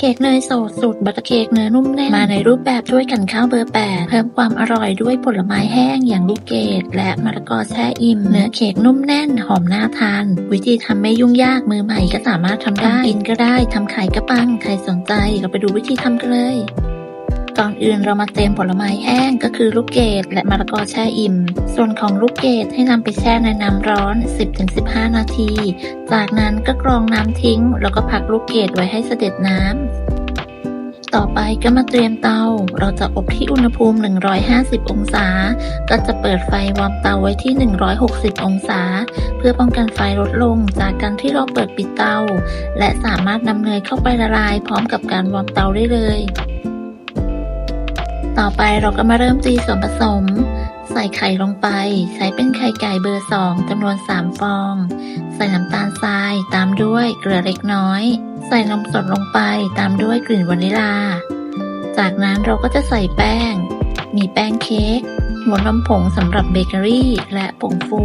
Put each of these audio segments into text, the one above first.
เค้กเนยสดสูตรบัตเตอร์เค้กเนื้อนุ่มแน่นมาในรูปแบบถ้วยกันข้าวเบอร์ 8เพิ่มความอร่อยด้วยผลไม้แห้งอย่างลูกเกดและมะละกอแช่อิ่มเนื้อเค้กนุ่มแน่นหอมน่าทานวิธีทำไม่ยุ่งยากมือใหม่ก็สามารถทำได้กินก็ได้ทำขายก็ปังใครสนใจเราไปดูวิธีทำกันเลยก่อนอื่นเรามาเตรียมผลไม้แห้งก็คือลูกเกดและมะละกอแช่อิ่มส่วนของลูกเกดให้นำไปแช่ในน้ำร้อน 10-15 นาทีจากนั้นก็กรองน้ำทิ้งแล้วก็พักลูกเกดไว้ให้เสด็จน้ำต่อไปก็มาเตรียมเตาเราจะอบที่อุณหภูมิ150องศาก็จะเปิดไฟวอร์มเตาไว้ที่160องศาเพื่อป้องกันไฟลดลงจากการที่เราเปิดปิดเตาและสามารถนำเนยเข้าไปละลายพร้อมกับการวอร์มเตาได้เลยต่อไปเราก็มาเริ่มตีส่วนผสมใส่ไข่ลงไปใช้เป็นไข่ไก่เบอร์ 2จำนวน3ฟองใส่น้ำตาลทรายตามด้วยเกลือเล็กน้อยใส่นมสดลงไปตามด้วยกลิ่นวานิลาจากนั้นเราก็จะใส่แป้งมีแป้งเค้กหัวนมผงสำหรับเบเกอรี่และผงฟู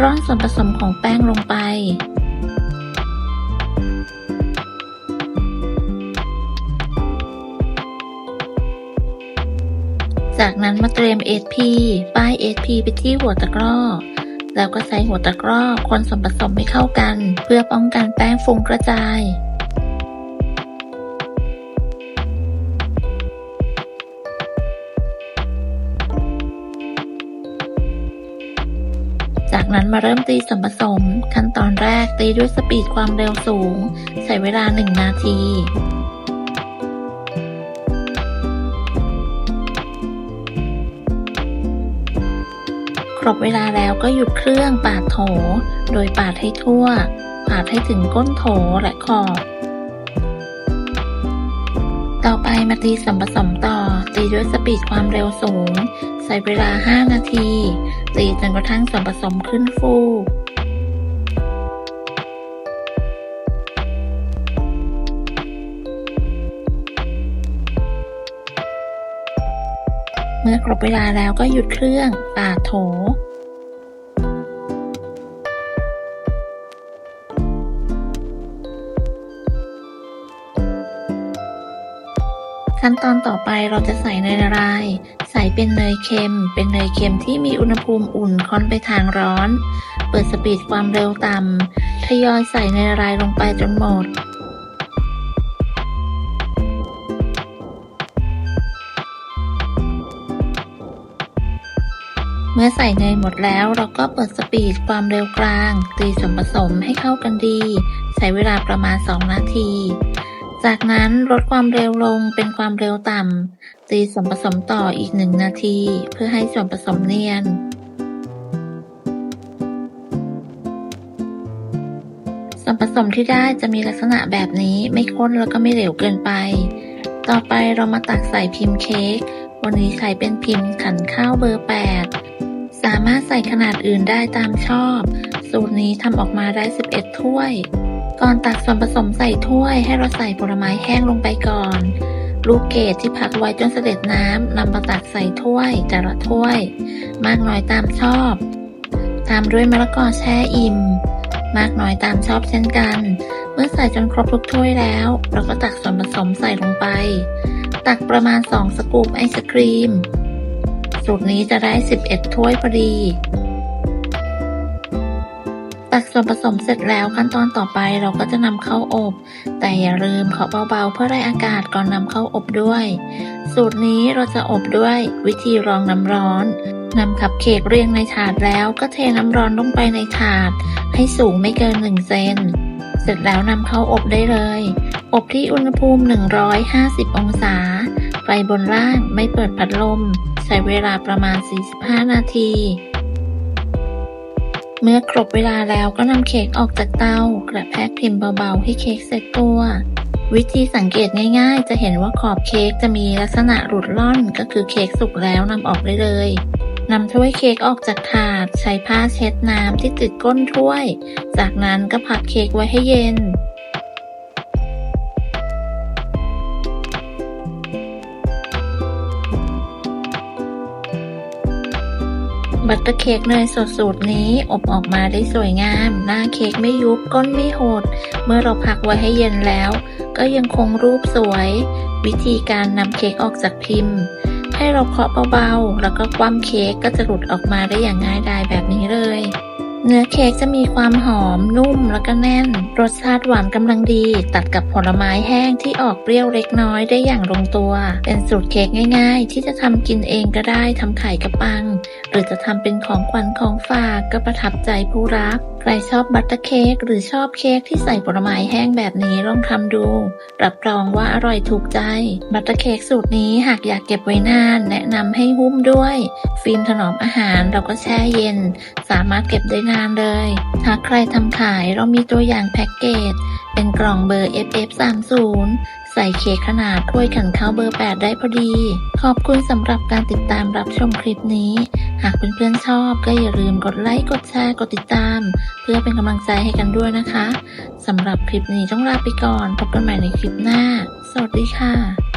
ร่อนส่วนผสมของแป้งลงไปจากนั้นมาเตรียม SP ป้าย SP ไปที่หัวตะกร้อแล้วก็ใช้หัวตะกร้อคนส่วนผสมให้เข้ากันเพื่อป้องกันแป้งฟุ้งกระจายจากนั้นมาเริ่มตีส่วนผสมขั้นตอนแรกตีด้วยสปีดความเร็วสูงใช้เวลา1นาทีครบเวลาแล้วก็หยุดเครื่องปาดโถโดยปาดให้ทั่วปาดให้ถึงก้นโถและขอบต่อไปมาตีส่วนผสมต่อตีด้วยสปีดความเร็วสูงใช้เวลา5นาทีตีจนกระทั่งส่วนผสมขึ้นฟูเมื่อครบเวลาแล้วก็หยุดเครื่องปาดโถขั้นตอนต่อไปเราจะใส่เนยละลายใส่เป็นเนยเค็มที่มีอุณหภูมิอุ่นค่อนไปทางร้อนเปิดสปีดความเร็วต่ำทยอยใส่เนยละลายลงไปจนหมดเมื่อใส่เนยหมดแล้วเราก็เปิดสปีดความเร็วกลางตีส่วนผสมให้เข้ากันดีใช้เวลาประมาณ2นาทีจากนั้นลดความเร็วลงเป็นความเร็วต่ำตีส่วนผสมต่ออีก1นาทีเพื่อให้ส่วนผสมเนียนส่วนผสมที่ได้จะมีลักษณะแบบนี้ไม่ข้นแล้วก็ไม่เหลวเกินไปต่อไปเรามาตักใส่พิมพ์เค้กวันนี้ใช้เป็นพิมพ์ขันข้าวเบอร์ 8สามารถใส่ขนาดอื่นได้ตามชอบสูตรนี้ทำออกมาได้11ถ้วยก่อนตักส่วนผสมใส่ถ้วยให้เราใส่ผลไม้แห้งลงไปก่อนลูกเกดที่พักไว้จนเสด็จน้ำนำมาตักใส่ถ้วยแต่ละถ้วยมากน้อยตามชอบตามด้วยมะละกอแช่อิ่มมากน้อยตามชอบเช่นกันเมื่อใส่จนครบทุกถ้วยแล้วเราก็ตักส่วนผสมใส่ลงไปตักประมาณ2สกู๊ปไอศกรีมสูตรนี้จะได้11ถ้วยพอดีตักส่วนผสมเสร็จแล้วขั้นตอนต่อไปเราก็จะนำเข้าอบแต่อย่าลืมเคาะเบาๆเพื่อไล่อากาศก่อนนำเข้าอบด้วยสูตรนี้เราจะอบด้วยวิธีรองน้ำร้อนนำคัพเค้กเรียงในถาดแล้วก็เทน้ำร้อนลงไปในถาดให้สูงไม่เกิน1เซนเสร็จแล้วนำเข้าอบได้เลยอบที่อุณหภูมิ150องศาไฟบนล่างไม่เปิดพัดลมใช้เวลาประมาณ45นาทีเมื่อครบเวลาแล้วก็นำเค้กออกจากเตากระแทกพิมพ์เบาๆให้เค้กเสร็จตัววิธีสังเกตง่ายๆจะเห็นว่าขอบเค้กจะมีลักษณะหลุดล่อนก็คือเค้กสุกแล้วนำออกได้เลยนำถ้วยเค้กออกจากถาดใช้ผ้าเช็ดน้ำที่ติดก้นถ้วยจากนั้นก็พักเค้กไว้ให้เย็น บัตเตอร์เค้กเนยสดสูตรนี้อบออกมาได้สวยงามหน้าเค้กไม่ยุบก้นไม่หดเมื่อเราพักไว้ให้เย็นแล้ว ก็ยังคงรูปสวย วิธีการนำเค้กออกจากพิมพ์ ให้เราเคาะเบาๆแล้วก็คว่ำเค้กก็จะหลุดออกมาได้อย่างง่ายดายแบบนี้เลย เนื้อเค้กจะมีความหอมนุ่มแล้วก็แน่น รสชาติหวานกำลังดี ตัดกับผลไม้แห้งที่ออกเปรี้ยวเล็กน้อยได้อย่างลงตัว เป็นสูตรเค้กง่ายๆ ที่จะทำกินเองก็ได้ทำขายกระปัง หรือจะทำเป็นของขวัญของฝากก็ประทับใจผู้รัก ใครชอบบัตเตอร์เค้กหรือชอบเค้กที่ใส่ผลไม้แห้งแบบนี้ลองทำดู รับรองว่าอร่อยถูกใจ บัตเตอร์เค้กสูตรนี้หากอยากเก็บไว้นานแนะนำให้หุ้มด้วยฟิล์มถนอมอาหารแล้วก็แช่เย็น สามารถเก็บได้นานเลย หากใครทำขายเรามีตัวอย่างแพ็กเกจเป็นกล่องเบอร์ FF30 ใส่เค้กขนาดถ้วยขันข้าวเบอร์ 8 ได้พอดี ขอบคุณสำหรับการติดตามรับชมคลิปนี้ หากเพื่อนๆชอบก็อย่าลืมกดไลค์กดแชร์กดติดตาม เพื่อเป็นกำลังใจให้กันด้วยนะคะสำหรับคลิปนี้ต้องลาไปก่อนพบกันใหม่ในคลิปหน้าสวัสดีค่ะ